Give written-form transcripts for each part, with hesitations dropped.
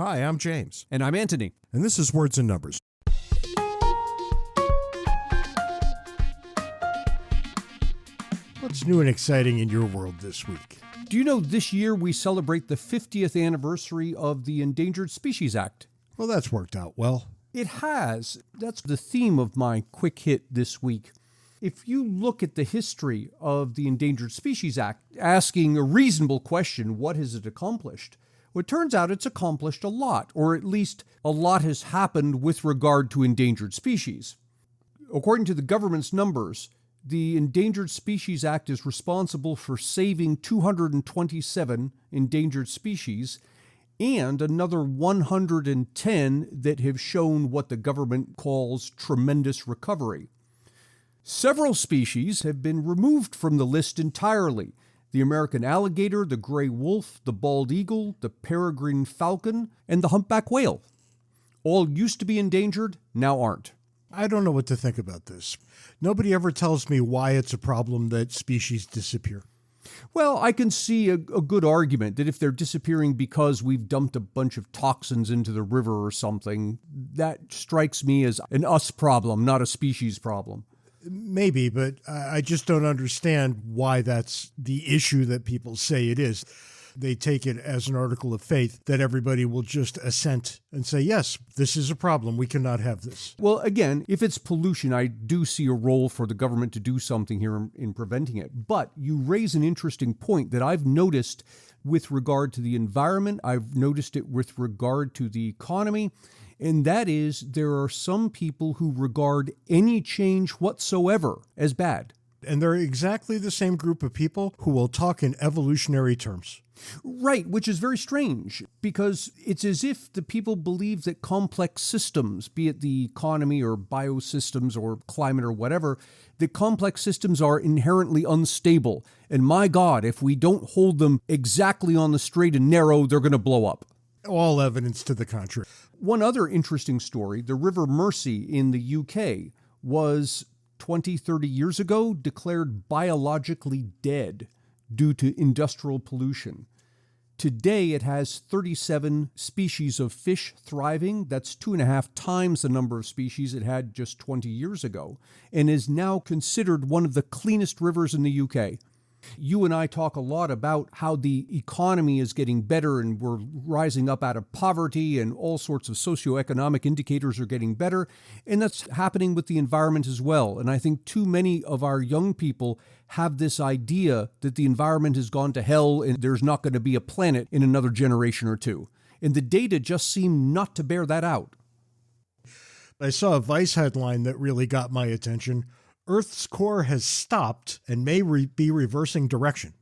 Hi, I'm James. And I'm Antony. And this is Words and Numbers. What's new and exciting in your world this week? Do you know this year we celebrate the 50th anniversary of the Endangered Species Act? Well, that's worked out well. It has. That's the theme of my quick hit this week. If you look at the history of the Endangered Species Act, asking a reasonable question, what has it accomplished? Well, it turns out it's accomplished a lot, or at least a lot has happened with regard to endangered species. According to the government's numbers, the Endangered Species Act is responsible for saving 227 endangered species and another 110 that have shown what the government calls tremendous recovery. Several species have been removed from the list entirely. The American alligator, the gray wolf, the bald eagle, the peregrine falcon, and the humpback whale. All used to be endangered, now aren't. I don't know what to think about this. Nobody ever tells me why it's a problem that species disappear. Well, I can see a good argument that if they're disappearing because we've dumped a bunch of toxins into the river or something, that strikes me as an us problem, not a species problem. Maybe, but I just don't understand why that's the issue that people say it is. They take it as an article of faith that everybody will just assent and say, yes, this is a problem. We cannot have this. Well, again, if it's pollution, I do see a role for the government to do something here in preventing it. But you raise an interesting point that I've noticed with regard to the environment. I've noticed it with regard to the economy. And that is, there are some people who regard any change whatsoever as bad. And they're exactly the same group of people who will talk in evolutionary terms. Right, which is very strange, because it's as if the people believe that complex systems, be it the economy or biosystems or climate or whatever, that complex systems are inherently unstable. And my God, if we don't hold them exactly on the straight and narrow, they're going to blow up. All evidence to the contrary. One other interesting story, the River Mersey in the UK was 20, 30 years ago declared biologically dead due to industrial pollution. Today it has 37 species of fish thriving. That's 2.5 times the number of species it had just 20 years ago, and is now considered one of the cleanest rivers in the UK. You and I talk a lot about how the economy is getting better and we're rising up out of poverty and all sorts of socioeconomic indicators are getting better. And that's happening with the environment as well. And I think too many of our young people have this idea that the environment has gone to hell and there's not going to be a planet in another generation or two. And the data just seem not to bear that out. I saw a Vice headline that really got my attention. Earth's core has stopped and may be reversing direction.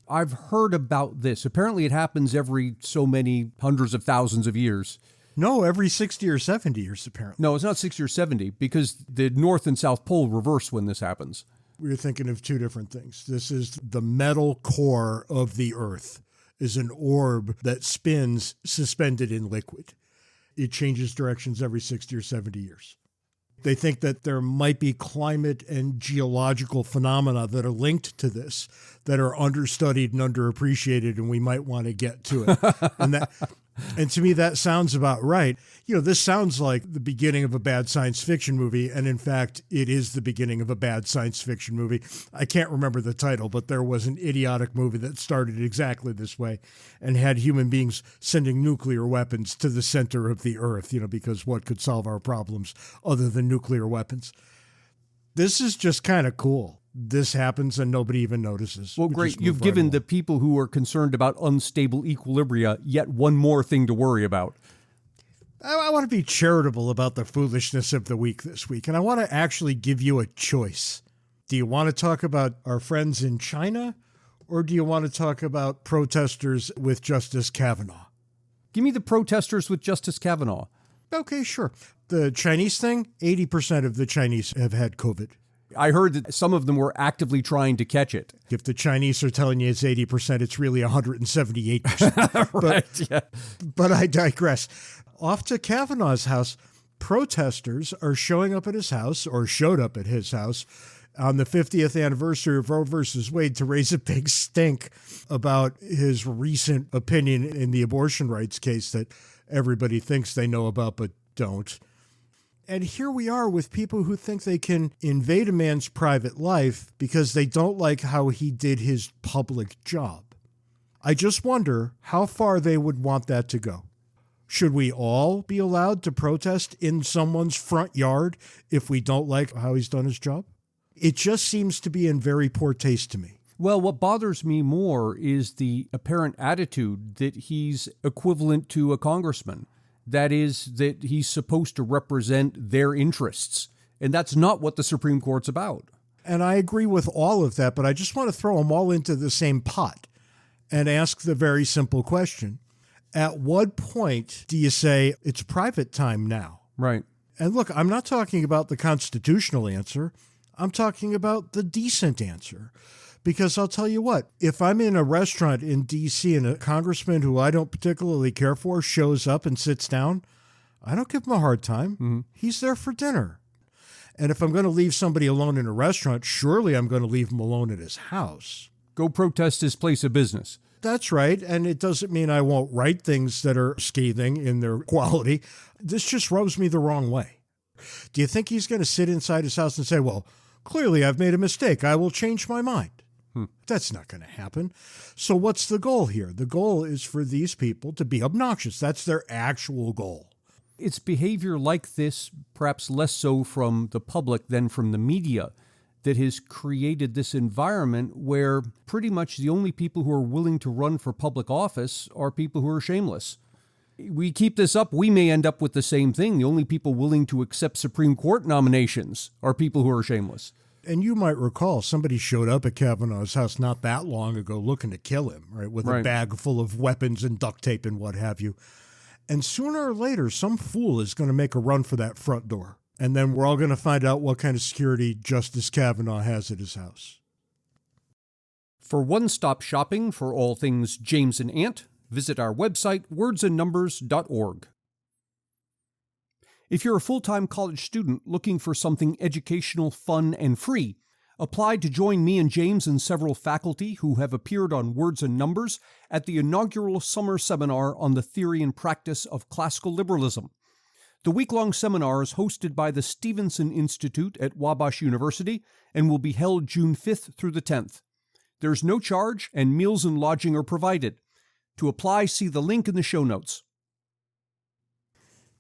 I've heard about this. Apparently it happens every so many hundreds of thousands of years. No, every 60 or 70 years, apparently. No, it's not 60 or 70 because the North and South Pole reverse when this happens. We're thinking of two different things. This is the metal core of the Earth, is an orb that spins suspended in liquid. It changes directions every 60 or 70 years. They think that there might be climate and geological phenomena that are linked to this that are understudied and underappreciated, and we might want to get to it. And to me, that sounds about right. You know, this sounds like the beginning of a bad science fiction movie, and in fact, it is the beginning of a bad science fiction movie. I can't remember the title, but there was an idiotic movie that started exactly this way and had human beings sending nuclear weapons to the center of the Earth, you know, because what could solve our problems other than nuclear weapons? This is just kind of cool. This happens and nobody even notices. Well, great. You've given the people who are concerned about unstable equilibria yet one more thing to worry about. I want to be charitable about the foolishness of the week this week, and I want to actually give you a choice. Do you want to talk about our friends in China, or do you want to talk about protesters with Justice Kavanaugh? Give me the protesters with Justice Kavanaugh. Okay, sure. The Chinese thing, 80% of the Chinese have had COVID. I heard that some of them were actively trying to catch it. If the Chinese are telling you it's 80%, it's really 178%. Right, yeah. But I digress. Off to Kavanaugh's house, protesters are showing up at his house, or showed up at his house, on the 50th anniversary of Roe versus Wade to raise a big stink about his recent opinion in the abortion rights case that everybody thinks they know about but don't. And here we are with people who think they can invade a man's private life because they don't like how he did his public job. I just wonder how far they would want that to go. Should we all be allowed to protest in someone's front yard if we don't like how he's done his job? It just seems to be in very poor taste to me. Well, what bothers me more is the apparent attitude that he's equivalent to a congressman. That is, that he's supposed to represent their interests. And that's not what the Supreme Court's about. And I agree with all of that, but I just want to throw them all into the same pot and ask the very simple question. At what point do you say it's private time now? Right. And look, I'm not talking about the constitutional answer. I'm talking about the decent answer. Because I'll tell you what, if I'm in a restaurant in D.C. and a congressman who I don't particularly care for shows up and sits down, I don't give him a hard time. Mm-hmm. He's there for dinner. And if I'm going to leave somebody alone in a restaurant, surely I'm going to leave him alone at his house. Go protest his place of business. That's right. And it doesn't mean I won't write things that are scathing in their quality. This just rubs me the wrong way. Do you think he's going to sit inside his house and say, well, clearly I've made a mistake. I will change my mind? That's not going to happen. So what's the goal here? The goal is for these people to be obnoxious. That's their actual goal. It's behavior like this, perhaps less so from the public than from the media, that has created this environment where pretty much the only people who are willing to run for public office are people who are shameless. We keep this up, we may end up with the same thing. The only people willing to accept Supreme Court nominations are people who are shameless. And you might recall somebody showed up at Kavanaugh's house not that long ago looking to kill him, right, with a bag full of weapons and duct tape and what have you. And sooner or later, some fool is going to make a run for that front door. And then we're all going to find out what kind of security Justice Kavanaugh has at his house. For one-stop shopping for all things James and Ant, visit our website, wordsandnumbers.org. If you're a full-time college student looking for something educational, fun, and free, apply to join me and James and several faculty who have appeared on Words and Numbers at the inaugural summer seminar on the theory and practice of classical liberalism. The week-long seminar is hosted by the Stevenson Institute at Wabash University and will be held June 5th through the 10th. There's no charge, and meals and lodging are provided. To apply, see the link in the show notes.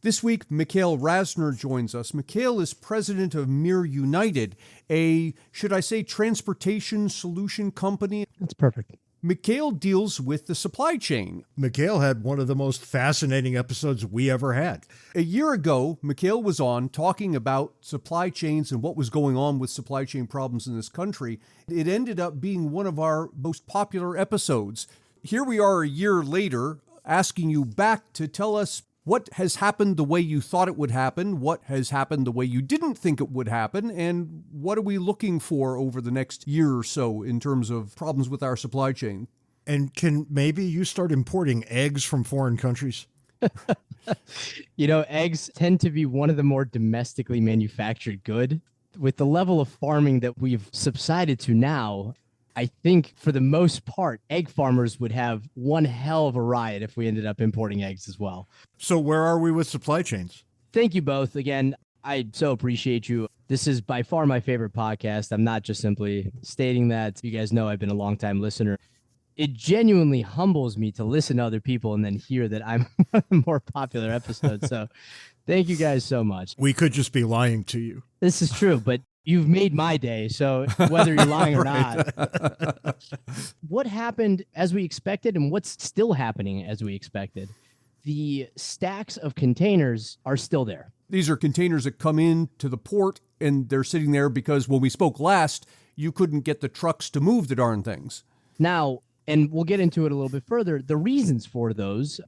This week, Mikhail Rasner joins us. Mikhail is president of Mir United, a, should I say, transportation solution company. That's perfect. Mikhail deals with the supply chain. Mikhail had one of the most fascinating episodes we ever had. A year ago, Mikhail was on talking about supply chains and what was going on with supply chain problems in this country. It ended up being one of our most popular episodes. Here we are a year later, asking you back to tell us what has happened the way you thought it would happen, what has happened the way you didn't think it would happen, and what are we looking for over the next year or so in terms of problems with our supply chain? And can maybe you start importing eggs from foreign countries? You know, eggs tend to be one of the more domestically manufactured good. With the level of farming that we've subsided to now, I think for the most part, egg farmers would have one hell of a riot if we ended up importing eggs as well. So where are we with supply chains? Thank you both. Again, I so appreciate you. This is by far my favorite podcast. I'm not just simply stating that. You guys know I've been a longtime listener. It genuinely humbles me to listen to other people and then hear that I'm one of the more popular episodes. So thank you guys so much. We could just be lying to you. This is true, but you've made my day, so whether you're lying or not. What happened as we expected and what's still happening as we expected? The stacks of containers are still there. These are containers that come in to the port, and they're sitting there because when we spoke last, you couldn't get the trucks to move the darn things. Now, and we'll get into it a little bit further, the reasons for those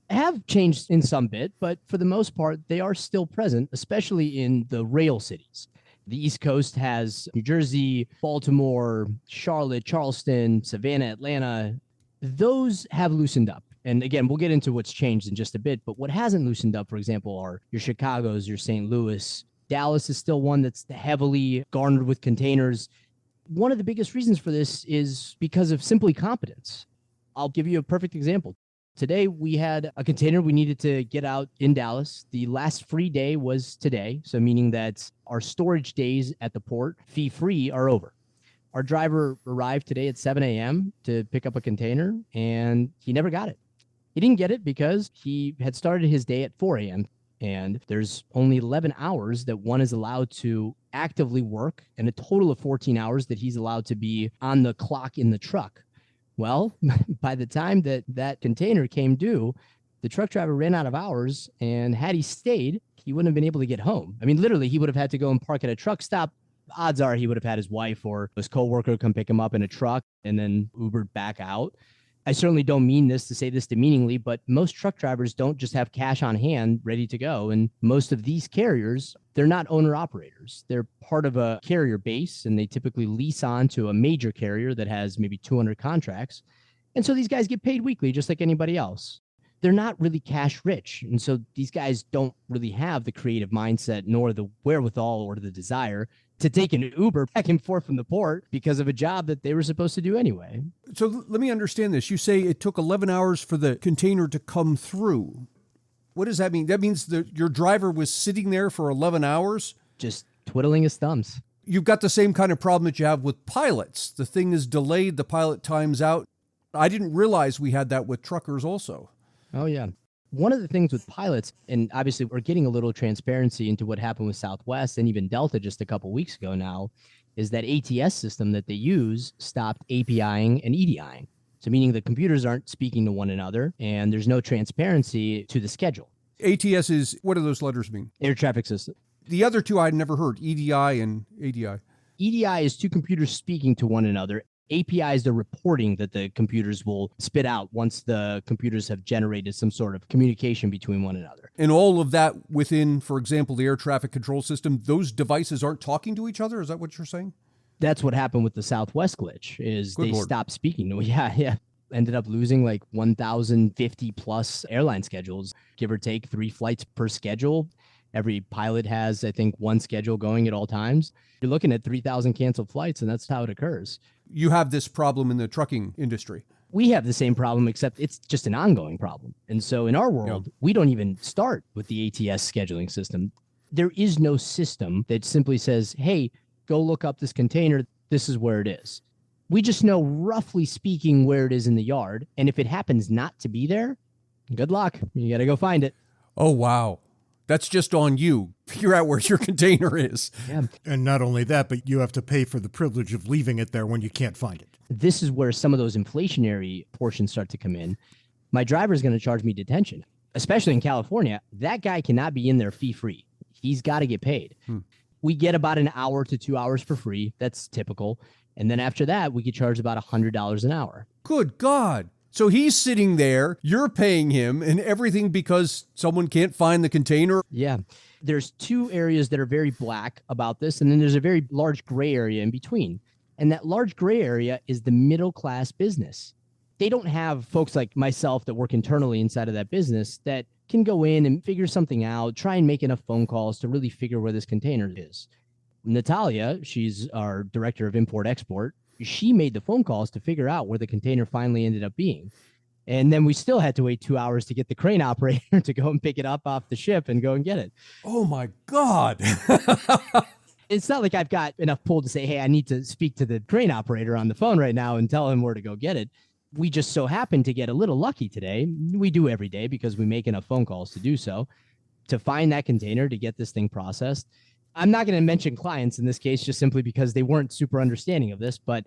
have changed in some bit, but for the most part, they are still present, especially in the rail cities. The East Coast has New Jersey, Baltimore, Charlotte, Charleston, Savannah, Atlanta. Those have loosened up. And again, we'll get into what's changed in just a bit. But what hasn't loosened up, for example, are your Chicagos, your St. Louis. Dallas is still one that's heavily garnered with containers. One of the biggest reasons for this is because of simply competence. I'll give you a perfect example. Today, we had a container we needed to get out in Dallas. The last free day was today. So meaning that our storage days at the port, fee-free, are over. Our driver arrived today at 7 a.m. to pick up a container, and he never got it. He didn't get it because he had started his day at 4 a.m., and there's only 11 hours that one is allowed to actively work, and a total of 14 hours that he's allowed to be on the clock in the truck. Well, by the time that container came due, the truck driver ran out of hours, and had he stayed, he wouldn't have been able to get home. I mean, literally, he would have had to go and park at a truck stop. Odds are he would have had his wife or his coworker come pick him up in a truck and then Ubered back out. I certainly don't mean this to say this demeaningly, but most truck drivers don't just have cash on hand ready to go. And most of these carriers, they're not owner operators. They're part of a carrier base, and they typically lease on to a major carrier that has maybe 200 contracts. And so these guys get paid weekly, just like anybody else. They're not really cash rich. And so these guys don't really have the creative mindset, nor the wherewithal or the desire to take an Uber back and forth from the port because of a job that they were supposed to do anyway. So let me understand this. You say it took 11 hours for the container to come through. What does that mean? That means that your driver was sitting there for 11 hours? Just twiddling his thumbs. You've got the same kind of problem that you have with pilots. The thing is delayed, the pilot times out. I didn't realize we had that with truckers also. Oh, yeah. One of the things with pilots, and obviously we're getting a little transparency into what happened with Southwest and even Delta just a couple weeks ago now, is that ATS system that they use stopped APIing and EDIing. So meaning the computers aren't speaking to one another and there's no transparency to the schedule. ATS is, what do those letters mean? Air traffic system. The other two I'd never heard, EDI and ADI. EDI is two computers speaking to one another. API is the reporting that the computers will spit out once the computers have generated some sort of communication between one another. And all of that within, for example, the air traffic control system, those devices aren't talking to each other? Is that what you're saying? That's what happened with the Southwest glitch, is Good they Lord. stopped speaking to. Yeah. Ended up losing like 1,050 plus airline schedules, give or take 3 flights per schedule. Every pilot has, I think, one schedule going at all times. You're looking at 3,000 canceled flights, and that's how it occurs. You have this problem in the trucking industry. We have the same problem, except it's just an ongoing problem. And so in our world, we don't even start with the ATS scheduling system. There is no system that simply says, hey, go look up this container. This is where it is. We just know, roughly speaking, where it is in the yard. And if it happens not to be there, good luck. You got to go find it. Oh, wow. That's just on you. Figure out where your container is. Yeah. And not only that, but you have to pay for the privilege of leaving it there when you can't find it. This is where some of those inflationary portions start to come in. My driver is going to charge me detention, especially in California. That guy cannot be in there fee-free. He's got to get paid. We get about an hour to 2 hours for free. That's typical. And then after that, we get charged about $100 an hour. Good God. So he's sitting there, you're paying him, and everything because someone can't find the container? Yeah. There's 2 areas that are very black about this, and then there's a very large gray area in between. And that large gray area is the middle class business. They don't have folks like myself that work internally inside of that business that can go in and figure something out, try and make enough phone calls to really figure where this container is. Natalia, she's our director of import-export, she made the phone calls to figure out where the container finally ended up being. And then we still had to wait 2 hours to get the crane operator to go and pick it up off the ship and go and get it. Oh, my God. It's not like I've got enough pull to say, hey, I need to speak to the crane operator on the phone right now and tell him where to go get it. We just so happened to get a little lucky today. We do every day because we make enough phone calls to do so, to find that container, to get this thing processed. I'm not going to mention clients in this case, just simply because they weren't super understanding of this, but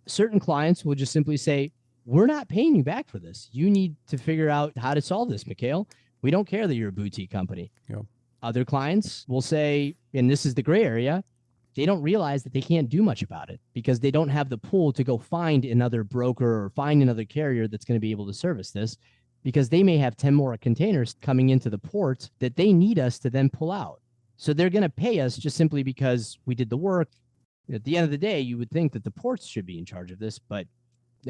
certain clients will just simply say, we're not paying you back for this. You need to figure out how to solve this, Mikhail. We don't care that you're a boutique company. Yep. Other clients will say, and this is the gray area, they don't realize that they can't do much about it because they don't have the pull to go find another broker or find another carrier that's going to be able to service this, because they may have 10 more containers coming into the port that they need us to then pull out. So they're going to pay us just simply because we did the work. At the end of the day, you would think that the ports should be in charge of this, but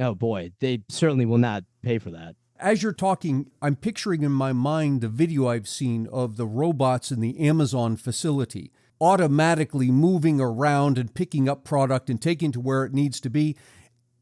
oh boy, they certainly will not pay for that. As you're talking, I'm picturing in my mind the video I've seen of the robots in the Amazon facility automatically moving around and picking up product and taking to where it needs to be.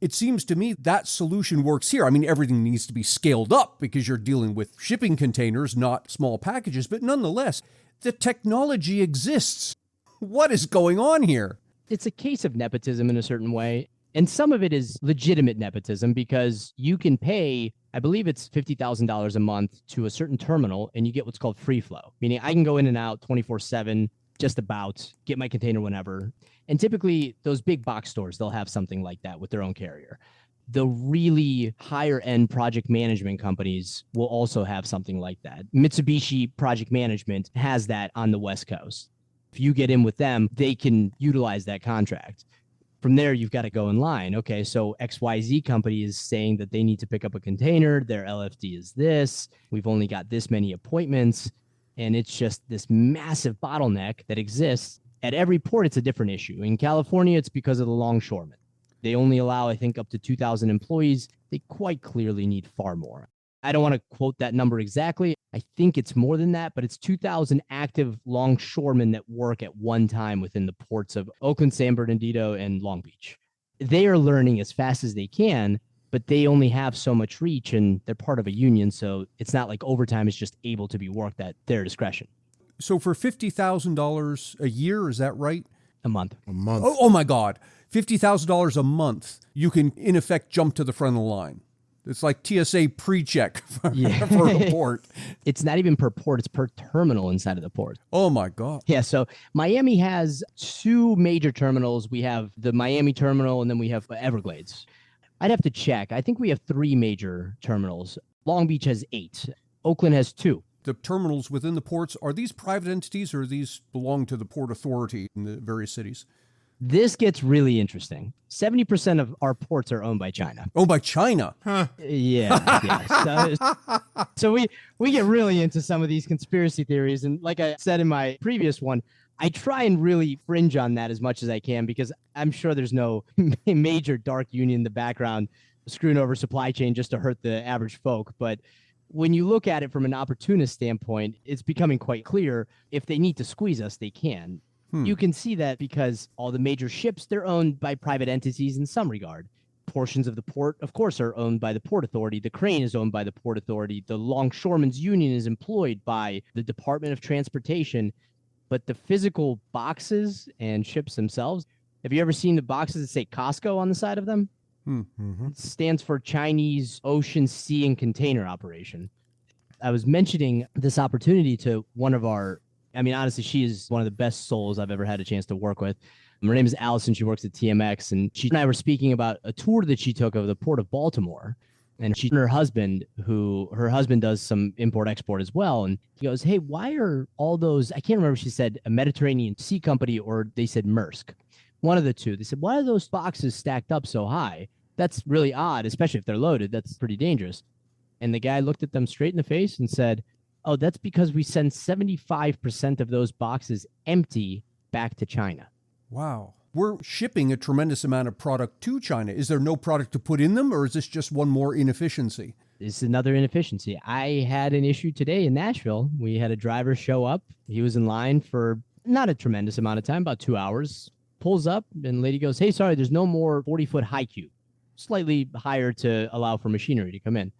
It seems to me that solution works here. I mean, everything needs to be scaled up because you're dealing with shipping containers, not small packages. But nonetheless, the technology exists. What is going on here? It's a case of nepotism in a certain way. And some of it is legitimate nepotism because you can pay, I believe it's $50,000 a month to a certain terminal and you get what's called free flow, meaning I can go in and out 24/7, just about, get my container whenever. And typically those big box stores, they'll have something like that with their own carrier. The really higher end project management companies will also have something like that. Mitsubishi Project Management has that on the West Coast. If you get in with them, they can utilize that contract. From there, you've got to go in line. Okay, so XYZ company is saying that they need to pick up a container. Their LFD is this. We've only got this many appointments. And it's just this massive bottleneck that exists. At every port, it's a different issue. In California, it's because of the longshoremen. They only allow, I think, up to 2,000 employees. They quite clearly need far more. I don't want to quote that number exactly. I think it's more than that, but it's 2,000 active longshoremen that work at one time within the ports of Oakland, San Bernardino, and Long Beach. They are learning as fast as they can, but they only have so much reach and they're part of a union. So it's not like overtime is just able to be worked at their discretion. So for $50,000 a year, is that right? A month. A month. Oh my God. $50,000 a month, you can in effect jump to the front of the line. It's like TSA pre-check for a port. It's not even per port, it's per terminal inside of the port. Oh my God. Yeah, so Miami has two major terminals. We have the Miami terminal and then we have Everglades. I'd have to check. I think we have three major terminals. Long Beach has 8. Oakland has 2. The terminals within the ports, are these private entities or these belong to the Port Authority in the various cities? This gets really interesting. 70% of our ports are owned by China. Oh, by China? Huh. Yeah. So we get really into some of these conspiracy theories. And like I said in my previous one, I try and really fringe on that as much as I can because I'm sure there's no major dark union in the background screwing over supply chain just to hurt the average folk. But when you look at it from an opportunist standpoint, it's becoming quite clear if they need to squeeze us, they can. You can see that because all the major ships, they're owned by private entities in some regard. Portions of the port, of course, are owned by the Port Authority. The crane is owned by the Port Authority. The Longshoremen's Union is employed by the Department of Transportation. But the physical boxes and ships themselves, have you ever seen the boxes that say Costco on the side of them? Mm-hmm. It stands for Chinese Ocean, Sea, and Container Operation. I was mentioning this opportunity to one of our, honestly, she is one of the best souls I've ever had a chance to work with. Her name is Allison. She works at TMX, and she and I were speaking about a tour that she took of the Port of Baltimore. And she and her husband does some import-export as well. And he goes, hey, why are all those, I can't remember if she said a Mediterranean Sea Company or they said Maersk. One of the two. They said, why are those boxes stacked up so high? That's really odd, especially if they're loaded. That's pretty dangerous. And the guy looked at them straight in the face and said, oh, that's because we send 75% of those boxes empty back to China. Wow. We're shipping a tremendous amount of product to China. Is there no product to put in them, or is this just one more inefficiency? It's another inefficiency. I had an issue today in Nashville. We had a driver show up. He was in line for not a tremendous amount of time, about 2 hours. Pulls up, and the lady goes, hey, sorry, there's no more 40-foot high cube. Slightly higher to allow for machinery to come in.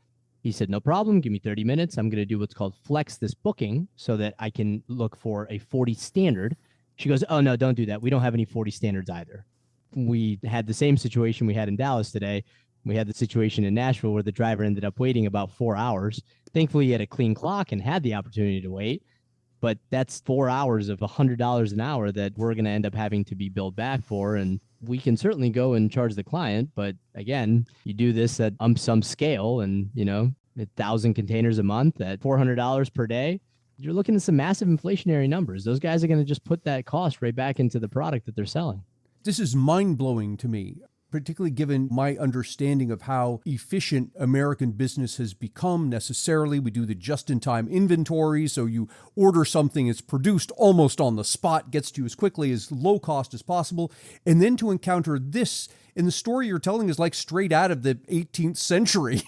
He said, no problem. Give me 30 minutes. I'm going to do what's called flex this booking so that I can look for a 40 standard. She goes, oh, no, don't do that. We don't have any 40 standards either. We had the same situation we had in Dallas today. We had the situation in Nashville where the driver ended up waiting about 4 hours. Thankfully, he had a clean clock and had the opportunity to wait. But that's 4 hours of $100 an hour that we're going to end up having to be billed back for. And we can certainly go and charge the client. But again, you do this at some scale and, 1,000 containers a month at $400 per day. You're looking at some massive inflationary numbers. Those guys are going to just put that cost right back into the product that they're selling. This is mind-blowing to me, particularly given my understanding of how efficient American business has become necessarily. We do the just-in-time inventory, so you order something, it's produced almost on the spot, gets to you as quickly, as low cost as possible. And then to encounter this, and the story you're telling is like straight out of the 18th century.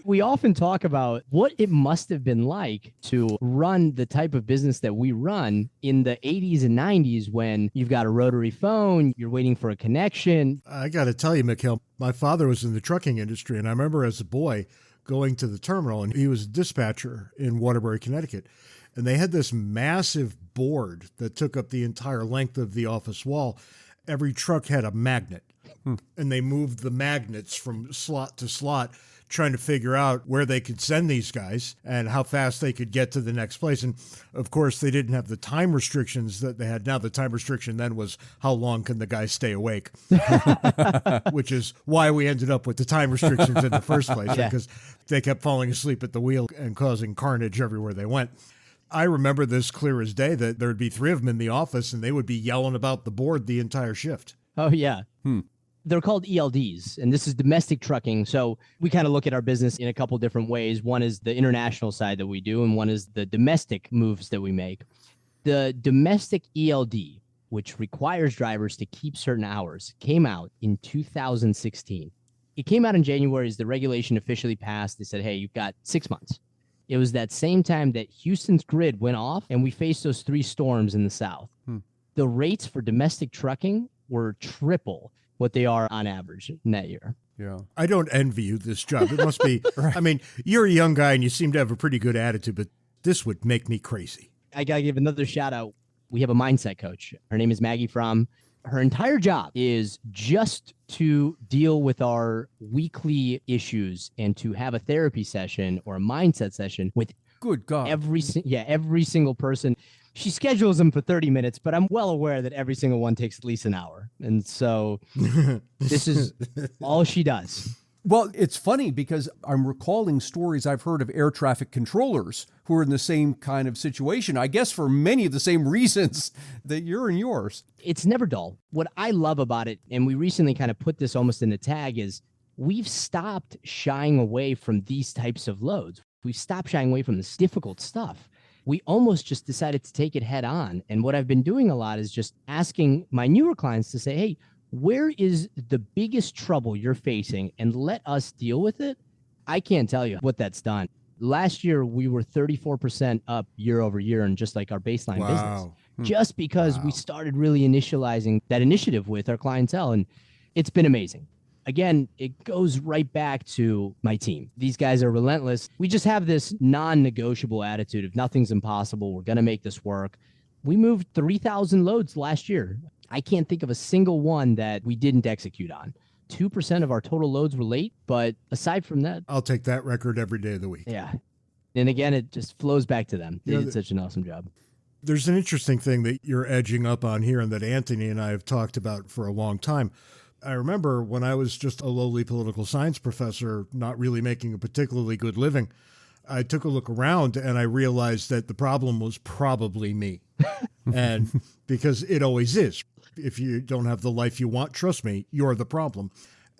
We often talk about what it must have been like to run the type of business that we run in the 80s and 90s when you've got a rotary phone, you're waiting for a connection. I got to tell you, Mikhail, my father was in the trucking industry, and I remember as a boy going to the terminal, and he was a dispatcher in Waterbury, Connecticut. And they had this massive board that took up the entire length of the office wall. Every truck had a magnet, and they moved the magnets from slot to slot, trying to figure out where they could send these guys and how fast they could get to the next place. And of course, they didn't have the time restrictions that they had now. The time restriction then was how long can the guy stay awake, which is why we ended up with the time restrictions in the first place, because they kept falling asleep at the wheel and causing carnage everywhere they went. I remember this clear as day, that there would be 3 of them in the office and they would be yelling about the board the entire shift. Oh, yeah. They're called ELDs, and this is domestic trucking. So we kind of look at our business in a couple different ways. One is the international side that we do, and one is the domestic moves that we make. The domestic ELD, which requires drivers to keep certain hours, came out in 2016. It came out in January as the regulation officially passed. They said, hey, you've got 6 months. It was that same time that Houston's grid went off and we faced those 3 storms in the South. The rates for domestic trucking were triple what they are on average in that year. Yeah. I don't envy you this job. It must be, I mean, you're a young guy and you seem to have a pretty good attitude, but this would make me crazy. I got to give another shout out. We have a mindset coach. Her name is Maggie Fromm. Her entire job is just to deal with our weekly issues and to have a therapy session or a mindset session with every single person. She schedules them for 30 minutes, but I'm well aware that every single one takes at least an hour. And so this is all she does. Well, it's funny because I'm recalling stories I've heard of air traffic controllers who are in the same kind of situation, I guess for many of the same reasons that you're in yours. It's never dull. What I love about it, and we recently kind of put this almost in a tag, is we've stopped shying away from these types of loads. We've stopped shying away from this difficult stuff. We almost just decided to take it head on. And what I've been doing a lot is just asking my newer clients to say, hey, where is the biggest trouble you're facing, and let us deal with it? I can't tell you what that's done. Last year, we were 34% up year over year in just like our baseline business, just because we started really initializing that initiative with our clientele. And it's been amazing. Again, it goes right back to my team. These guys are relentless. We just have this non-negotiable attitude of nothing's impossible. We're going to make this work. We moved 3,000 loads last year. I can't think of a single one that we didn't execute on. 2% of our total loads were late, but aside from that, I'll take that record every day of the week. Yeah. And again, it just flows back to them. They did such an awesome job. There's an interesting thing that you're edging up on here and that Antony and I have talked about for a long time. I remember when I was just a lowly political science professor, not really making a particularly good living, I took a look around and I realized that the problem was probably me. And because it always is. If you don't have the life you want, trust me, you're the problem.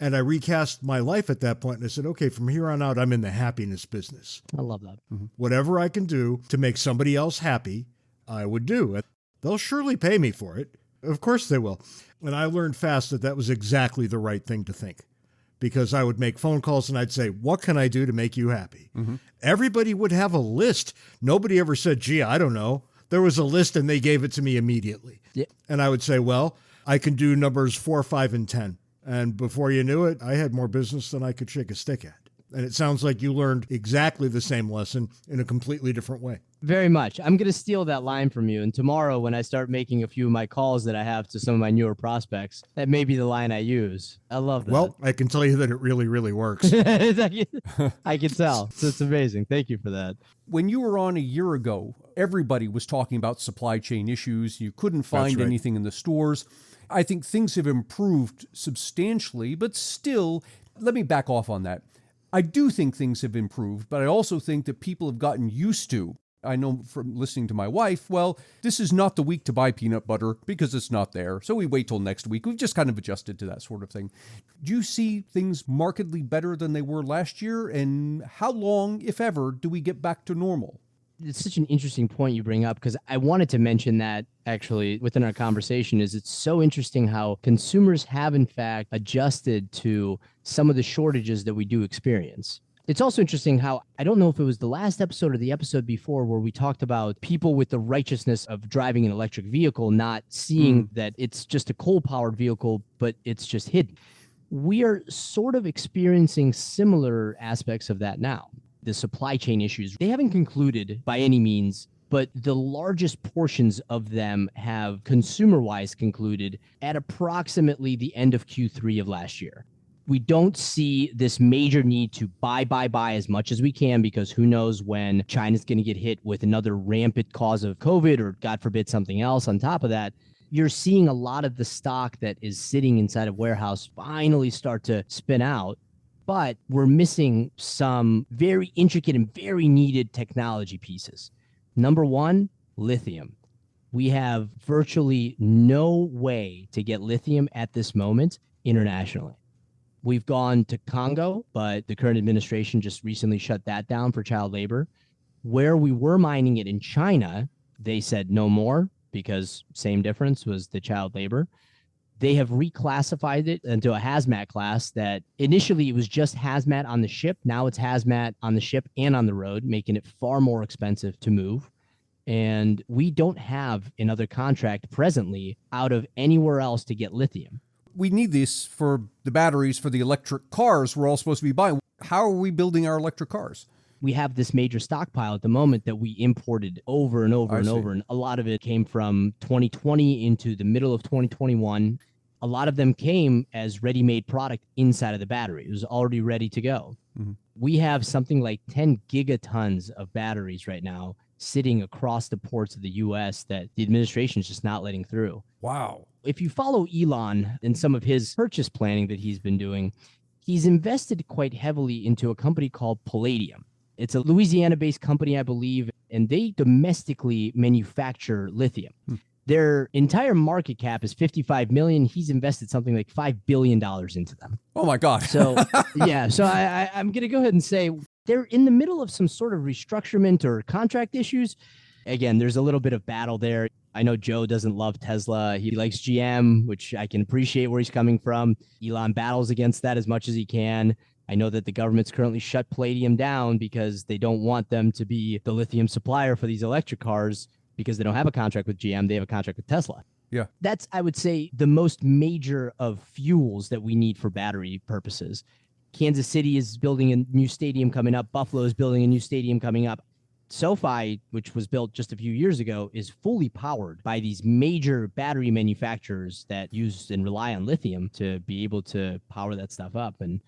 And I recast my life at that point and I said, okay, from here on out, I'm in the happiness business. I love that. Whatever I can do to make somebody else happy, I would do. They'll surely pay me for it. Of course they will. And I learned fast that that was exactly the right thing to think, because I would make phone calls and I'd say, what can I do to make you happy? Everybody would have a list. Nobody ever said, gee, I don't know. There was a list and they gave it to me immediately. And I would say, well, I can do numbers 4, 5, and 10. And before you knew it, I had more business than I could shake a stick at. And it sounds like you learned exactly the same lesson in a completely different way. Very much. I'm going to steal that line from you. And tomorrow, when I start making a few of my calls that I have to some of my newer prospects, that may be the line I use. I love that. Well, I can tell you that it really, really works. I can tell. So it's amazing. Thank you for that. When you were on a year ago, everybody was talking about supply chain issues. You couldn't find anything in the stores. I think things have improved substantially, but still, let me back off on that. I do think things have improved, but I also think that people have gotten used to. I know from listening to my wife, well, this is not the week to buy peanut butter because it's not there. So we wait till next week. We've just kind of adjusted to that sort of thing. Do you see things markedly better than they were last year? And how long, if ever, do we get back to normal? It's such an interesting point you bring up, because I wanted to mention that actually within our conversation. Is it's so interesting how consumers have in fact adjusted to some of the shortages that we do experience. It's also interesting how, I don't know if it was the last episode or the episode before, where we talked about people with the righteousness of driving an electric vehicle, not seeing that it's just a coal-powered vehicle, but it's just hidden. We are sort of experiencing similar aspects of that now. The supply chain issues, they haven't concluded by any means, but the largest portions of them have consumer-wise concluded at approximately the end of Q3 of last year. We don't see this major need to buy as much as we can, because who knows when China's going to get hit with another rampant cause of COVID, or God forbid something else on top of that. You're seeing a lot of the stock that is sitting inside of warehouse finally start to spin out, but we're missing some very intricate and very needed technology pieces. Number one, lithium. We have virtually no way to get lithium at this moment internationally. We've gone to Congo, but the current administration just recently shut that down for child labor. Where we were mining it in China, they said no more, because same difference was the child labor. They have reclassified it into a hazmat class that initially it was just hazmat on the ship. Now it's hazmat on the ship and on the road, making it far more expensive to move. And we don't have another contract presently out of anywhere else to get lithium. We need this for the batteries for the electric cars we're all supposed to be buying. How are we building our electric cars? We have this major stockpile at the moment that we imported over and over and over. And a lot of it came from 2020 into the middle of 2021. A lot of them came as ready-made product inside of the battery. It was already ready to go. Mm-hmm. We have something like 10 gigatons of batteries right now sitting across the ports of the U.S. that the administration is just not letting through. Wow. If you follow Elon and some of his purchase planning that he's been doing, he's invested quite heavily into a company called Palladium. It's a Louisiana-based company, I believe, and they domestically manufacture lithium. Their entire market cap is $55 million. He's invested something like $5 billion into them. Oh, my God. So, yeah. So I'm going to go ahead and say they're in the middle of some sort of restructurement or contract issues. Again, there's a little bit of battle there. I know Joe doesn't love Tesla. He likes GM, which I can appreciate where he's coming from. Elon battles against that as much as he can. I know that the government's currently shut Palladium down because they don't want them to be the lithium supplier for these electric cars, because they don't have a contract with GM. They have a contract with Tesla. Yeah. That's, I would say, the most major of fuels that we need for battery purposes. Kansas City is building a new stadium coming up. Buffalo is building a new stadium coming up. SoFi, which was built just a few years ago, is fully powered by these major battery manufacturers that use and rely on lithium to be able to power that stuff up. And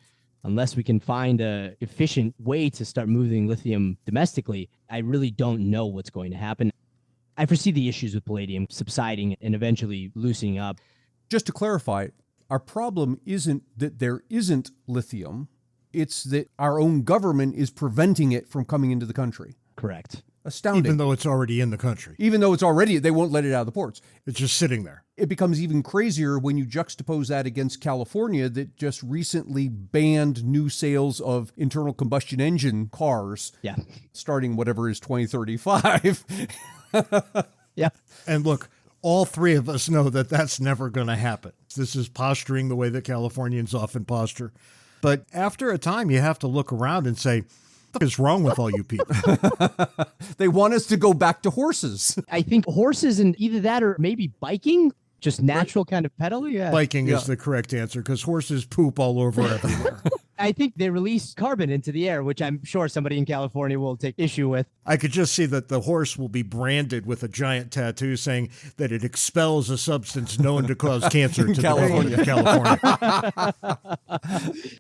unless we can find a efficient way to start moving lithium domestically, I really don't know what's going to happen. I foresee the issues with palladium subsiding and eventually loosening up. Just to clarify, our problem isn't that there isn't lithium. It's that our own government is preventing it from coming into the country. Correct. Astounding. Even though it's already in the country. Even though it's already, they won't let it out of the ports. It's just sitting there. It becomes even crazier when you juxtapose that against California, that just recently banned new sales of internal combustion engine cars. Yeah. Starting whatever is 2035. Yeah. And look, all three of us know that that's never going to happen. This is posturing the way that Californians often posture. But after a time, you have to look around and say, what is wrong with all you people? They want us to go back to horses. I think horses, and either that or maybe biking, just natural kind of pedaling. Yeah. Biking is the correct answer, because horses poop all over everywhere. I think they release carbon into the air, which I'm sure somebody in California will take issue with. I could just see that the horse will be branded with a giant tattoo saying that it expels a substance known to cause cancer to California. the California.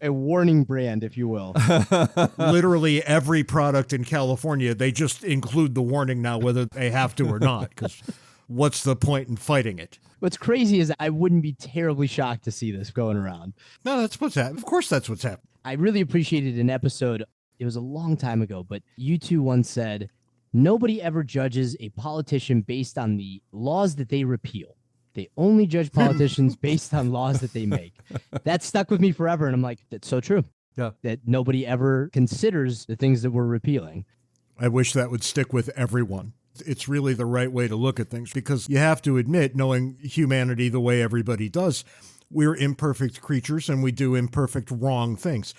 A warning brand, if you will. Literally every product in California, they just include the warning now, whether they have to or not, because what's the point in fighting it? What's crazy is I wouldn't be terribly shocked to see this going around. No, that's what's happening. Of course that's what's happening. I really appreciated an episode. It was a long time ago, but you two once said, nobody ever judges a politician based on the laws that they repeal. They only judge politicians based on laws that they make. That stuck with me forever. And I'm like, that's so true. Yeah. That nobody ever considers the things that we're repealing. I wish that would stick with everyone. It's really the right way to look at things, because you have to admit, knowing humanity the way everybody does, we're imperfect creatures and we do imperfect wrong things.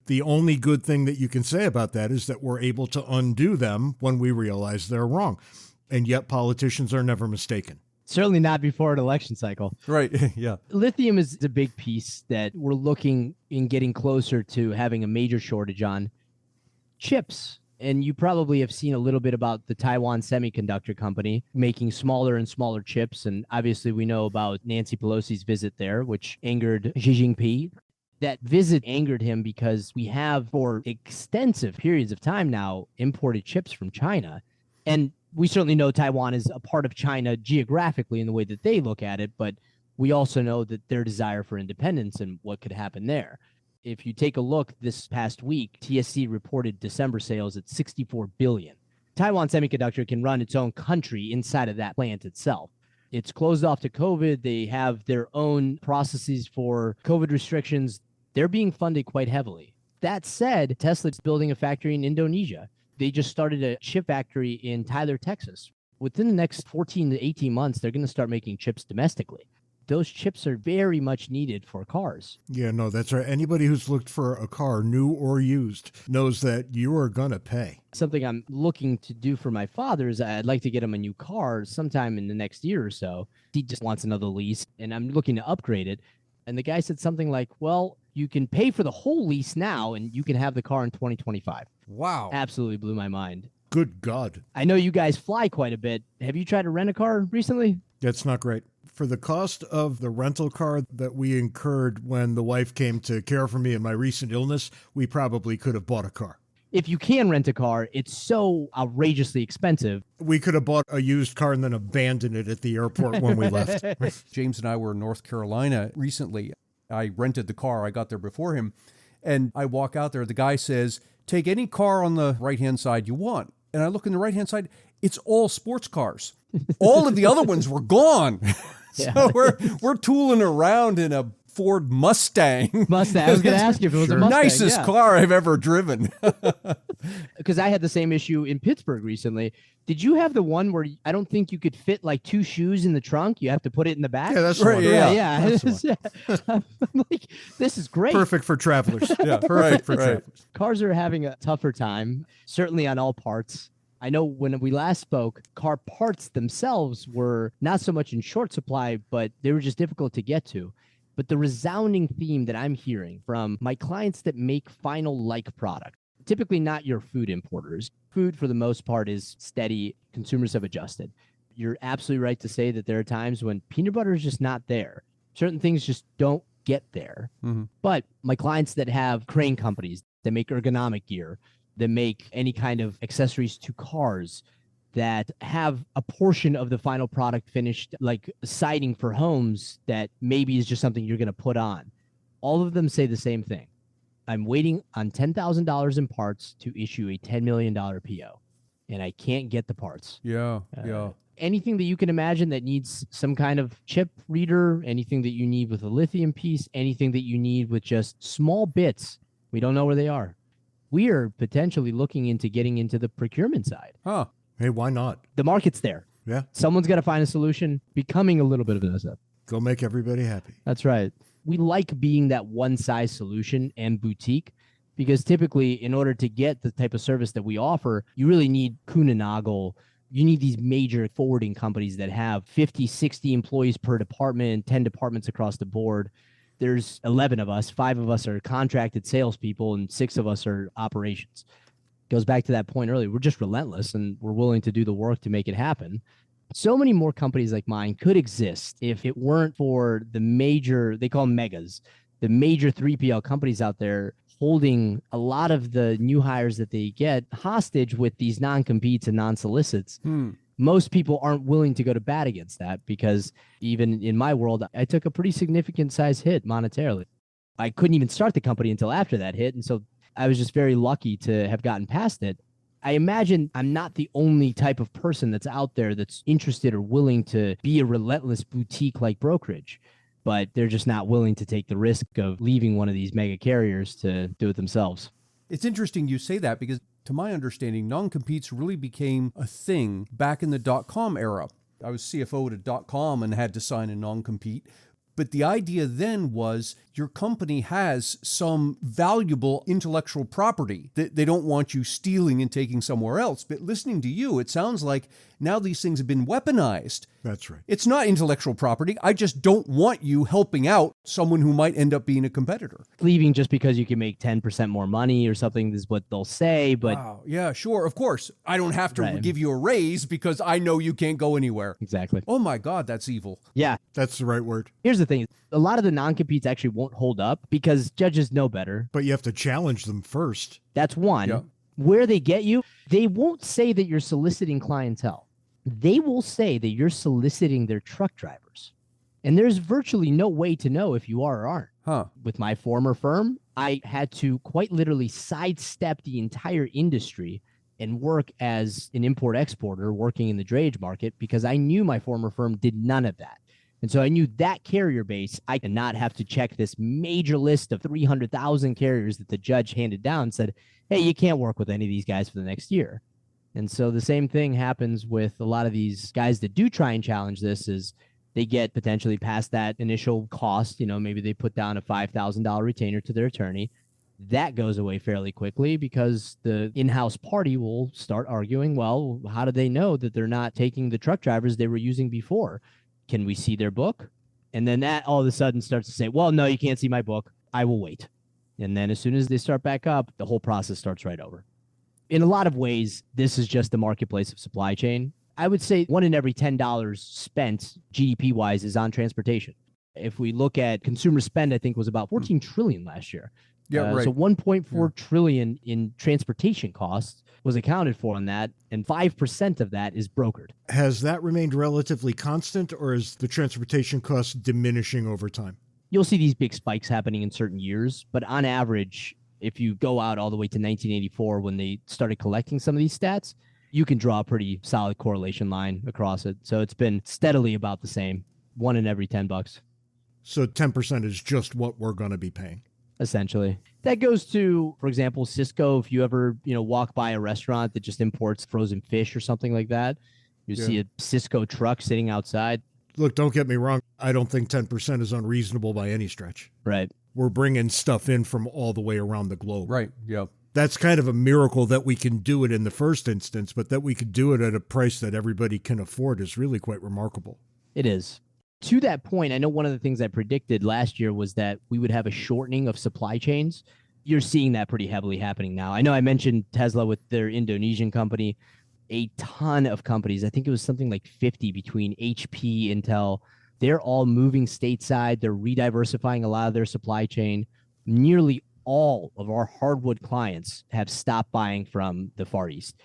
The only good thing that you can say about that is that we're able to undo them when we realize they're wrong. And yet politicians are never mistaken. Certainly not before an election cycle. Right. Yeah. Lithium is a big piece that we're looking in getting closer to having a major shortage on. Chips. And you probably have seen a little bit about the Taiwan Semiconductor Company making smaller and smaller chips. And obviously we know about Nancy Pelosi's visit there, which angered Xi Jinping. That visit angered him because we have, for extensive periods of time now, imported chips from China. And we certainly know Taiwan is a part of China geographically in the way that they look at it, but we also know that their desire for independence and what could happen there. If you take a look this past week, TSC reported December sales at $64 billion. Taiwan Semiconductor can run its own country inside of that plant itself. It's closed off to COVID. They have their own processes for COVID restrictions. They're being funded quite heavily. That said, Tesla's building a factory in Indonesia. They just started a chip factory in Tyler, Texas. Within the next 14 to 18 months, they're going to start making chips domestically. Those chips are very much needed for cars. Yeah, no, that's right. Anybody who's looked for a car, new or used, knows that you are going to pay. Something I'm looking to do for my father is I'd like to get him a new car sometime in the next year or so. He just wants another lease, and I'm looking to upgrade it. And the guy said something like, well, you can pay for the whole lease now, and you can have the car in 2025. Wow. Absolutely blew my mind. Good God. I know you guys fly quite a bit. Have you tried to rent a car recently? That's not great. For the cost of the rental car that we incurred when the wife came to care for me in my recent illness, we probably could have bought a car. If you can rent a car, it's so outrageously expensive. We could have bought a used car and then abandoned it at the airport when we left. James and I were in North Carolina recently. I rented the car. I got there before him. And I walk out there. The guy says, take any car on the right-hand side you want. And I look in the right-hand side. It's all sports cars. All of the other ones were gone. So we're tooling around in a Ford Mustang. I was going to ask you if it was a Mustang. Nicest car I've ever driven. Because I had the same issue in Pittsburgh recently. Did you have the one where I don't think you could fit like two shoes in the trunk? You have to put it in the back? Yeah, that's right. One. Yeah. That's the one. I'm like, this is great. Perfect for travelers. Yeah, Perfect for travelers. Cars are having a tougher time, certainly on all parts. I know when we last spoke, car parts themselves were not so much in short supply, but they were just difficult to get to. But the resounding theme that I'm hearing from my clients that make final-like product, typically not your food importers. Food, for the most part, is steady. Consumers have adjusted. You're absolutely right to say that there are times when peanut butter is just not there. Certain things just don't get there. Mm-hmm. But my clients that have crane companies that make ergonomic gear, that make any kind of accessories to cars, that have a portion of the final product finished, like siding for homes that maybe is just something you're going to put on. All of them say the same thing. I'm waiting on $10,000 in parts to issue a $10 million PO, and I can't get the parts. Yeah. Anything that you can imagine that needs some kind of chip reader, anything that you need with a lithium piece, anything that you need with just small bits, we don't know where they are. We are potentially looking into getting into the procurement side. Huh. Hey, why not? The market's there. Yeah. Someone's got to find a solution, becoming a little bit of a Go make everybody happy. That's right. We like being that one-size solution and boutique because typically in order to get the type of service that we offer, you really need Kuehne+Nagel. You need these major forwarding companies that have 50, 60 employees per department, 10 departments across the board. There's 11 of us. 5 of us are contracted salespeople and 6 of us are operations. Goes back to that point earlier. We're just relentless and we're willing to do the work to make it happen. So many more companies like mine could exist if it weren't for the major, they call them megas, the major 3PL companies out there holding a lot of the new hires that they get hostage with these non-competes and non-solicits. Most people aren't willing to go to bat against that because even in my world, I took a pretty significant size hit monetarily. I couldn't even start the company until after that hit. And so I was just very lucky to have gotten past it. I imagine I'm not the only type of person that's out there that's interested or willing to be a relentless boutique-like brokerage, but they're just not willing to take the risk of leaving one of these mega carriers to do it themselves. It's interesting you say that because to my understanding, non-competes really became a thing back in the .com era. I was CFO at a .com and had to sign a non-compete. But the idea then was your company has some valuable intellectual property that they don't want you stealing and taking somewhere else. But listening to you, it sounds like now these things have been weaponized. That's right. It's not intellectual property. I just don't want you helping out someone who might end up being a competitor. Leaving just because you can make 10% more money or something is what they'll say. But wow. Yeah, sure. Of course. I don't have to Right. give you a raise because I know you can't go anywhere. Exactly. Oh my God, that's evil. Yeah. That's the right word. Here's the thing. A lot of the non-competes actually won't hold up because judges know better. But you have to challenge them first. That's one. Yeah. Where they get you, they won't say that you're soliciting clientele. They will say that you're soliciting their truck drivers. And there's virtually no way to know if you are or aren't. Huh. With my former firm, I had to quite literally sidestep the entire industry and work as an import-exporter working in the drayage market because I knew my former firm did none of that. And so I knew that carrier base, I did not have to check this major list of 300,000 carriers that the judge handed down and said, hey, you can't work with any of these guys for the next year. And so the same thing happens with a lot of these guys that do try and challenge this is they get potentially past that initial cost. You know, maybe they put down a $5,000 retainer to their attorney. That goes away fairly quickly because the in-house party will start arguing, well, how do they know that they're not taking the truck drivers they were using before? Can we see their book? And then that all of a sudden starts to say, well, no, you can't see my book. I will wait. And then as soon as they start back up, the whole process starts right over. In a lot of ways, this is just the marketplace of supply chain. I would say $1 in every $10 spent GDP-wise is on transportation. If we look at consumer spend, I think was about 14 trillion last year. Yeah, right. So 1.4 trillion in transportation costs was accounted for on that, and 5% of that is brokered. Has that remained relatively constant, or is the transportation cost diminishing over time? You'll see these big spikes happening in certain years, but on average, if you go out all the way to 1984 when they started collecting some of these stats, you can draw a pretty solid correlation line across it. So it's been steadily about the same, $1 in every $10. So 10% is just what we're going to be paying. Essentially. That goes to, for example, Cisco. If you ever, walk by a restaurant that just imports frozen fish or something like that, you see a Cisco truck sitting outside. Look, don't get me wrong. I don't think 10% is unreasonable by any stretch. Right. We're bringing stuff in from all the way around the globe. Right. Yeah. That's kind of a miracle that we can do it in the first instance, but that we could do it at a price that everybody can afford is really quite remarkable. It is. To that point, I know one of the things I predicted last year was that we would have a shortening of supply chains. You're seeing that pretty heavily happening now. I know I mentioned Tesla with their Indonesian company, a ton of companies. I think it was something like 50 between HP, Intel. They're all moving stateside. They're rediversifying a lot of their supply chain. Nearly all of our hardwood clients have stopped buying from the Far East.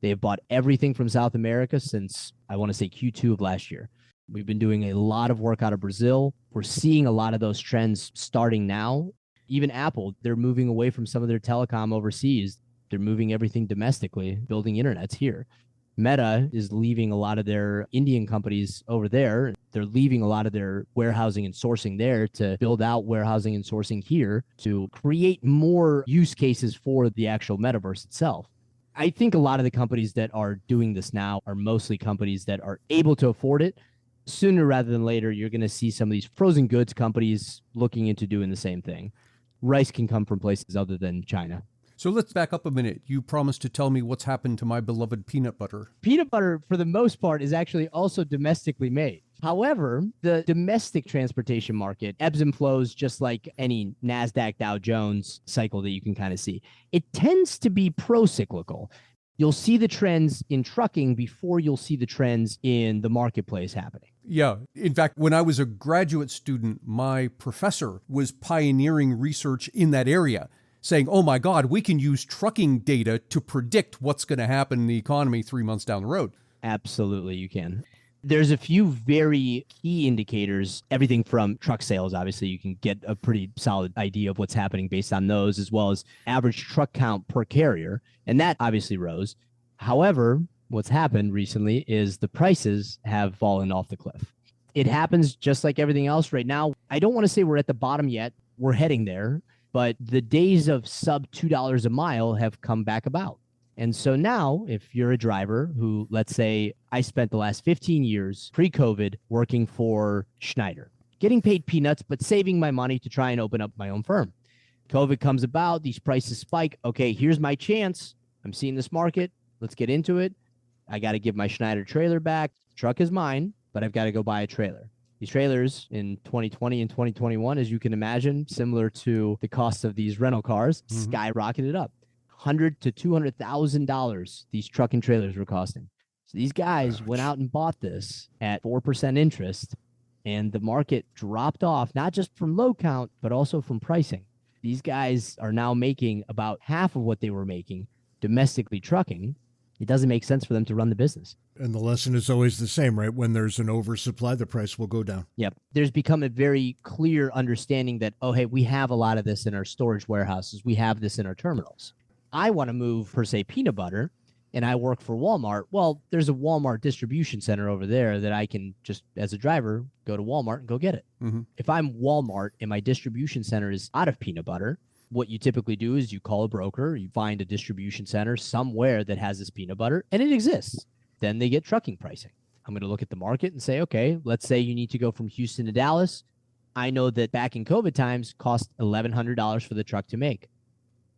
They have bought everything from South America since, I want to say, Q2 of last year. We've been doing a lot of work out of Brazil. We're seeing a lot of those trends starting now. Even Apple, they're moving away from some of their telecom overseas. They're moving everything domestically, building internets here. Meta is leaving a lot of their Indian companies over there. They're leaving a lot of their warehousing and sourcing there to build out warehousing and sourcing here to create more use cases for the actual metaverse itself. I think a lot of the companies that are doing this now are mostly companies that are able to afford it. Sooner rather than later, you're going to see some of these frozen goods companies looking into doing the same thing. Rice can come from places other than China. So let's back up a minute. You promised to tell me what's happened to my beloved peanut butter. Peanut butter, for the most part, is actually also domestically made. However, the domestic transportation market ebbs and flows just like any NASDAQ Dow Jones cycle that you can kind of see. It tends to be pro-cyclical. You'll see the trends in trucking before you'll see the trends in the marketplace happening. Yeah. In fact, when I was a graduate student, my professor was pioneering research in that area, saying, oh my God, we can use trucking data to predict what's going to happen in the economy 3 months down the road. Absolutely, you can. There's a few very key indicators, everything from truck sales. Obviously, you can get a pretty solid idea of what's happening based on those, as well as average truck count per carrier. And that obviously rose. However, what's happened recently is the prices have fallen off the cliff. It happens just like everything else right now. I don't want to say we're at the bottom yet. We're heading there. But the days of sub $2 a mile have come back about. And so now, if you're a driver who, let's say, I spent the last 15 years pre-COVID working for Schneider. getting paid peanuts, but saving my money to try and open up my own firm. COVID comes about, these prices spike. Okay, here's my chance. I'm seeing this market. Let's get into it. I got to give my Schneider trailer back. The truck is mine, but I've got to go buy a trailer. These trailers in 2020 and 2021, as you can imagine, similar to the cost of these rental cars, skyrocketed up. $100,000 to $200,000 these truck and trailers were costing. So these guys went out and bought this at 4% interest, and the market dropped off, not just from low count, but also from pricing. These guys are now making about half of what they were making domestically trucking. It doesn't make sense for them to run the business. And the lesson is always the same, right? When there's an oversupply, the price will go down. Yep. There's become a very clear understanding that, oh, hey, we have a lot of this in our storage warehouses. We have this in our terminals. I want to move, per se, peanut butter, and I work for Walmart. Well, there's a Walmart distribution center over there that I can just, as a driver, go to Walmart and go get it. If I'm Walmart and my distribution center is out of peanut butter, what you typically do is you call a broker, you find a distribution center somewhere that has this peanut butter, and it exists. Then they get trucking pricing. I'm going to look at the market and say, okay, let's say you need to go from Houston to Dallas. I know that back in COVID times cost $1,100 for the truck to make.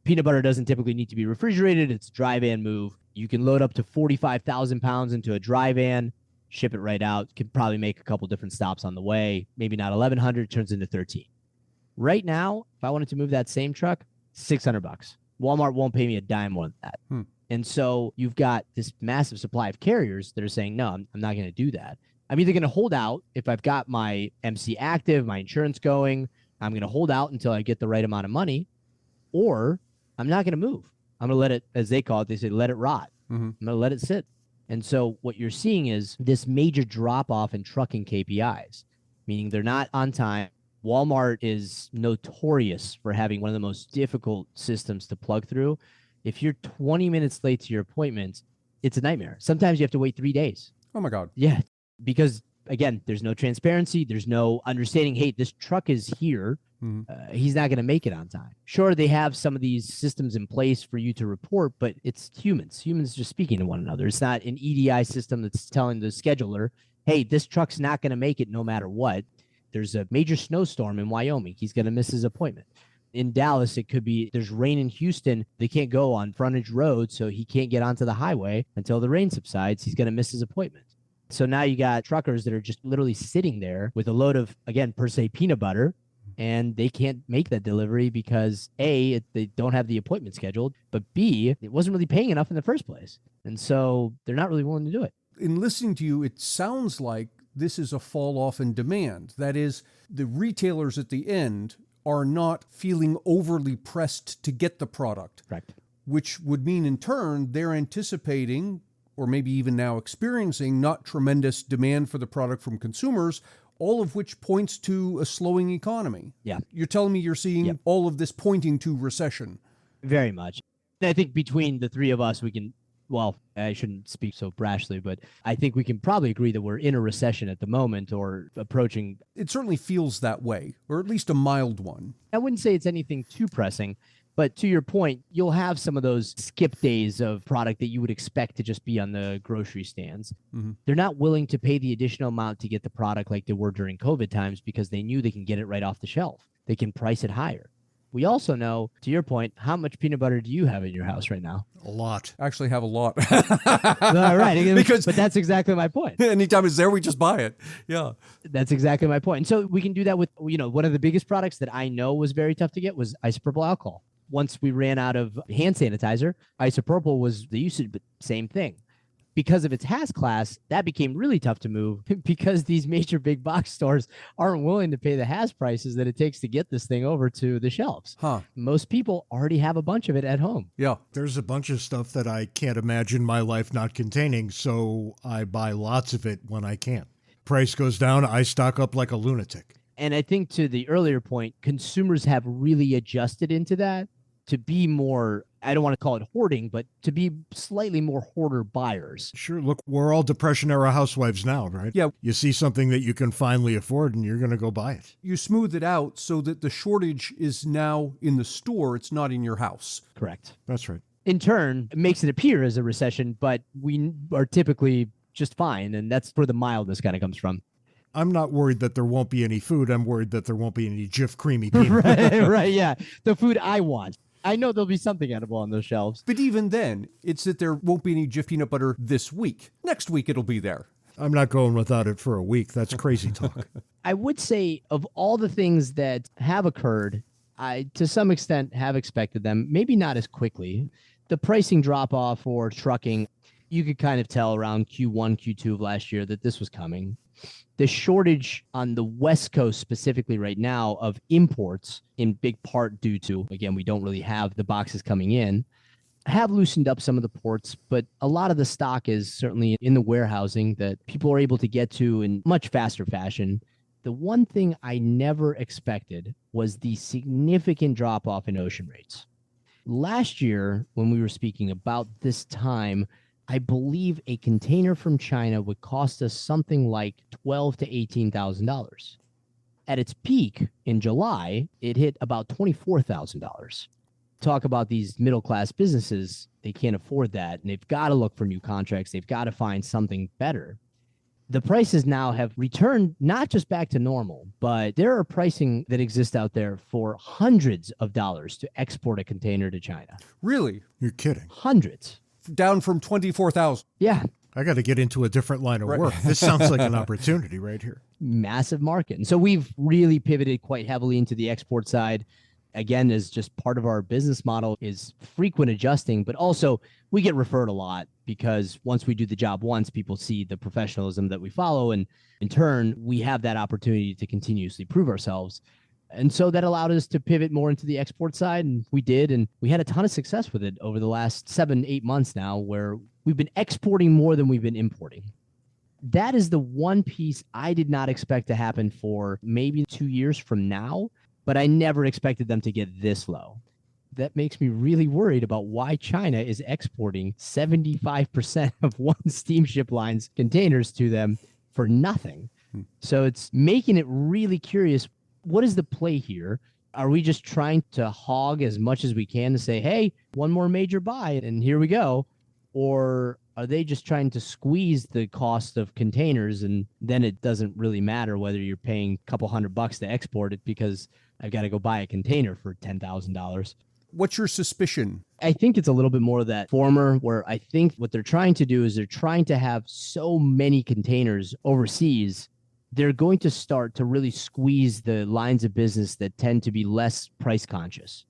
Peanut butter doesn't typically need to be refrigerated. It's a dry van move. You can load up to 45,000 pounds into a dry van, ship it right out. You can probably make a couple different stops on the way. Maybe not 1,100, turns into 13. Right now, if I wanted to move that same truck, $600. Walmart won't pay me a dime more than that. And so you've got this massive supply of carriers that are saying, no, I'm not going to do that. I'm either going to hold out if I've got my MC active, my insurance going. I'm going to hold out until I get the right amount of money, or I'm not going to move. I'm going to let it, as they call it, they say, let it rot. I'm going to let it sit. And so what you're seeing is this major drop off in trucking KPIs, meaning they're not on time. Walmart is notorious for having one of the most difficult systems to plug through. If you're 20 minutes late to your appointment, it's a nightmare. Sometimes you have to wait 3 days. Oh, my God. Yeah, because, again, there's no transparency. There's no understanding, hey, this truck is here. He's not going to make it on time. Sure, they have some of these systems in place for you to report, but it's humans just speaking to one another. It's not an EDI system that's telling the scheduler, hey, this truck's not going to make it no matter what. There's a major snowstorm in Wyoming. He's going to miss his appointment. In Dallas, it could be there's rain in Houston. They can't go on frontage road, so he can't get onto the highway until the rain subsides. He's going to miss his appointment. So now you got truckers that are just literally sitting there with a load of, again, per se, peanut butter, and they can't make that delivery because A, they don't have the appointment scheduled, but B, it wasn't really paying enough in the first place. And so they're not really willing to do it. In listening to you, it sounds like this is a fall off in demand. That is, the retailers at the end are not feeling overly pressed to get the product. Correct. Which would mean in turn, they're anticipating, or maybe even now experiencing, not tremendous demand for the product from consumers, all of which points to a slowing economy. Yeah. You're telling me you're seeing all of this pointing to recession. Very much. And I think between the three of us, we can, well, I shouldn't speak so brashly, but I think we can probably agree that we're in a recession at the moment or approaching. It certainly feels that way, or at least a mild one. I wouldn't say it's anything too pressing, but to your point, you'll have some of those skip days of product that you would expect to just be on the grocery stands. They're not willing to pay the additional amount to get the product like they were during COVID times because they knew they can get it right off the shelf. They can price it higher. We also know, to your point, how much peanut butter do you have in your house right now? A lot. I actually have a lot. All right. But that's exactly my point. Anytime it's there, we just buy it. Yeah. That's exactly my point. And so we can do that with, one of the biggest products that I know was very tough to get was isopropyl alcohol. Once we ran out of hand sanitizer, isopropyl was the usage, but same thing. Because of its Has class, that became really tough to move because these major big box stores aren't willing to pay the Has prices that it takes to get this thing over to the shelves. Most people already have a bunch of it at home. Yeah. There's a bunch of stuff that I can't imagine my life not containing, so I buy lots of it when I can. Price goes down, I stock up like a lunatic. And I think to the earlier point, consumers have really adjusted into that to be more, I don't want to call it hoarding, but to be slightly more hoarder buyers. Sure. Look, we're all Depression-era housewives now, right? Yeah. You see something that you can finally afford and you're going to go buy it. You smooth it out so that the shortage is now in the store. It's not in your house. Correct. That's right. In turn, it makes it appear as a recession, but we are typically just fine. And that's where the mildness kind of comes from. I'm not worried that there won't be any food. I'm worried that there won't be any Jif creamy peanut. right, yeah. The food I want. I know there'll be something edible on those shelves. But even then, it's that there won't be any Jif peanut butter this week. Next week, it'll be there. I'm not going without it for a week. That's crazy talk. I would say of all the things that have occurred, I, to some extent, have expected them, maybe not as quickly. The pricing drop-off for trucking, you could kind of tell around Q1, Q2 of last year that this was coming. The shortage on the West Coast specifically right now of imports, in big part due to, again, we don't really have the boxes coming in, have loosened up some of the ports, but a lot of the stock is certainly in the warehousing that people are able to get to in much faster fashion. The one thing I never expected was the significant drop-off in ocean rates. Last year, when we were speaking about this time, I believe a container from China would cost us something like $12,000 to $18,000. At its peak in July, it hit about $24,000. Talk about these middle-class businesses, they can't afford that, and they've got to look for new contracts. They've got to find something better. The prices now have returned not just back to normal, but there are pricing that exists out there for hundreds of dollars to export a container to China. Really? You're kidding. Hundreds. Down from 24,000. Yeah. I got to get into a different line of work. This sounds like an opportunity right here. Massive market. And so we've really pivoted quite heavily into the export side. Again, as just part of our business model is frequent adjusting, but also we get referred a lot because once we do the job once, people see the professionalism that we follow. And in turn, we have that opportunity to continuously prove ourselves. And so that allowed us to pivot more into the export side. And we did. And we had a ton of success with it over the last 7-8 months now, where we've been exporting more than we've been importing. That is the one piece I did not expect to happen for maybe 2 years from now, but I never expected them to get this low. That makes me really worried about why China is exporting 75% of one steamship line's containers to them for nothing. So it's making it really curious. What is the play here? Are we just trying to hog as much as we can to say, hey, one more major buy and here we go? Or are they just trying to squeeze the cost of containers and then it doesn't really matter whether you're paying a couple $100 to export it because I've got to go buy a container for $10,000? What's your suspicion? I think it's a little bit more of that former, where I think what they're trying to do is they're trying to have so many containers overseas. They're going to start to really squeeze the lines of business that tend to be less price conscious,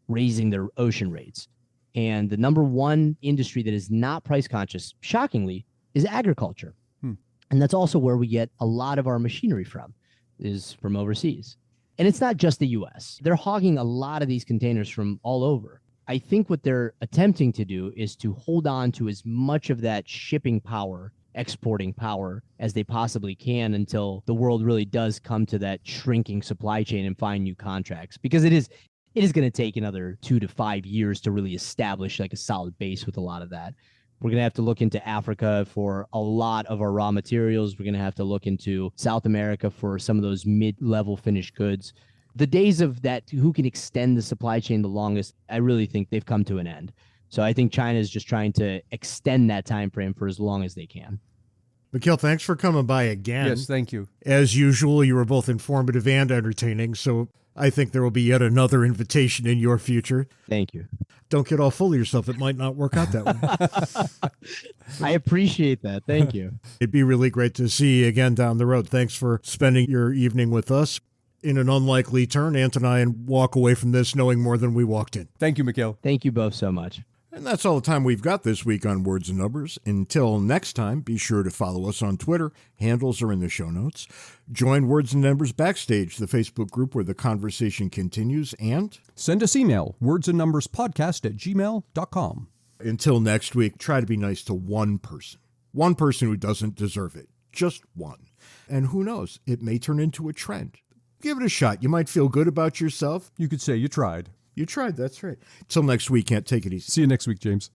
raising their ocean rates. And the number one industry that is not price conscious, shockingly, is agriculture. And that's also where we get a lot of our machinery from, is from overseas. And it's not just the U.S. They're hogging a lot of these containers from all over. I think what they're attempting to do is to hold on to as much of that shipping power, exporting power, as they possibly can until the world really does come to that shrinking supply chain and find new contracts. Because it is going to take another 2 to 5 years to really establish like a solid base with a lot of that. We're going to have to look into Africa for a lot of our raw materials. We're going to have to look into South America for some of those mid-level finished goods. The days of that, who can extend the supply chain the longest, I really think they've come to an end. So I think China is just trying to extend that time frame for as long as they can. Mikhail, thanks for coming by again. Yes, thank you. As usual, you were both informative and entertaining, so I think there will be yet another invitation in your future. Thank you. Don't get all full of yourself. It might not work out that way. I appreciate that. Thank you. It'd be really great to see you again down the road. Thanks for spending your evening with us. In an unlikely turn, Ant and I walk away from this knowing more than we walked in. Thank you, Mikhail. Thank you both so much. And that's all the time we've got this week on Words and Numbers. Until next time, be sure to follow us on Twitter. Handles are in the show notes. Join Words and Numbers Backstage, the Facebook group where the conversation continues, and send us email, wordsandnumberspodcast@gmail.com. Until next week, try to be nice to one person who doesn't deserve it. Just one. And who knows, it may turn into a trend. Give it a shot. You might feel good about yourself. You could say you tried. You tried, that's right. Till next week, can't take it easy. See you next week, James.